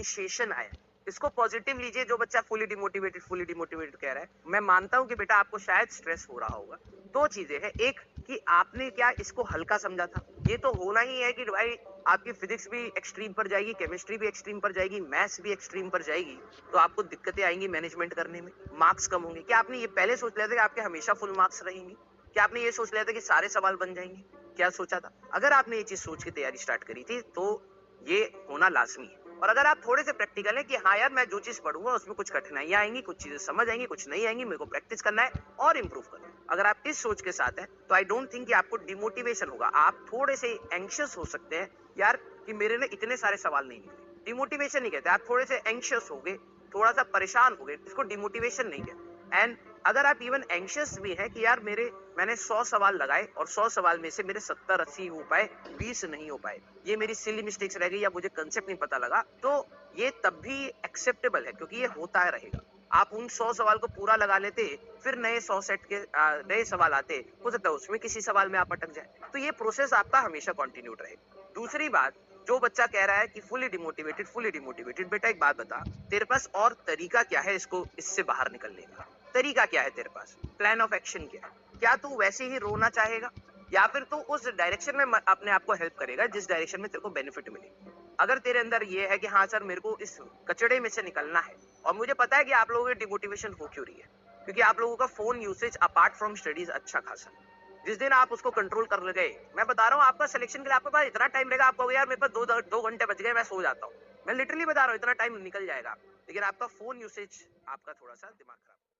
Initiation आया। इसको positive लीजिए। जो बच्चा फुली डिमोटिवेटेड कह रहा है, मैं मानता हूँ कि बेटा आपको शायद स्ट्रेस हो रहा होगा। 2 चीजें हैं, एक कि आपने क्या इसको हल्का समझा था। ये तो होना ही है कि भाई आपकी फिजिक्स भी एक्सट्रीम पर जाएगी, केमिस्ट्री भी एक्सट्रीम पर जाएगी, मैथ्स भी एक्सट्रीम पर जाएगी, तो आपको दिक्कतें आएंगी मैनेजमेंट करने में, मार्क्स कम होंगे। क्या आपने ये पहले सोच लिया था कि आपके हमेशा फुल मार्क्स रहेंगे? क्या आपने ये सोच लिया था कि सारे सवाल बन जाएंगे? क्या सोचा था? अगर आपने ये चीज सोच के तैयारी स्टार्ट करी थी तो ये होना लाजमी है। और अगर आप थोड़े से प्रैक्टिकल है कि हाँ यार, मैं जो चीज पढ़ूंगा उसमें कुछ कठिनाइयां आएंगी, कुछ चीजें समझ आएंगी, कुछ नहीं आएंगी, मेरे को प्रैक्टिस करना है और इम्प्रूव करना है, अगर आप इस सोच के साथ हैं तो आई डोंट थिंक कि आपको डिमोटिवेशन होगा। आप थोड़े से एंग्शियस हो सकते हैं यार कि मेरे ने इतने सारे सवाल नहीं निकले, डिमोटिवेशन नहीं कहते। आप थोड़े से एंग्शियस हो गए, थोड़ा सा परेशान हो गए, इसको डिमोटिवेशन नहीं कहते। एंड अगर आप इवन एंग्शियस भी हैं कि यार मैंने 100 सवाल लगाए और 100 सवाल में से मेरे 70-80 हो पाए, 20 नहीं हो पाए, ये मेरी सिली मिस्टेक्स रह गई या मुझे कंसेप्ट नहीं पता लगा, तो ये तब भी एक्सेप्टेबल है क्योंकि ये होता रहेगा। आप उन 100 सवाल को पूरा लगा लेते, फिर नए 100 सेट के नए सवाल आते, हो सकता है उसमें किसी सवाल में आप अटक जाए। तो ये प्रोसेस आपका हमेशा कंटिन्यूड रहेगा। दूसरी बात, जो बच्चा कह रहा है कि फुली डिमोटिवेटेड, बेटा एक बात बता, तेरे पास और तरीका क्या है इसको इससे बाहर निकलने का? तरीका क्या है तेरे पास? प्लान ऑफ एक्शन क्या है? क्या तू वैसे ही रोना चाहेगा या फिर तू उस डायरेक्शन में अपने आप को हेल्प करेगा जिस डायरेक्शन में तेरे को बेनिफिट मिले? अगर तेरे अंदर ये है कि हाँ सर, मेरे को इस कचड़े में से निकलना है, और मुझे पता है कि आप लोगों की डिमोटिवेशन हो क्यों रही है, क्योंकि आप लोगों का phone usage apart from studies अच्छा खासा है। जिस दिन आप उसको कंट्रोल कर ले गए, मैं बता रहा हूँ, आपका सिलेक्शन के लिए आपके पास इतना टाइम रहेगा, आप कहोगे यार मेरे पास 2 घंटे बच गए, मैं सो जाता हूँ। मैं लिटरली बता रहा हूँ, इतना टाइम निकल जाएगा। लेकिन आपका फोन यूसेज, आपका थोड़ा सा दिमाग खराब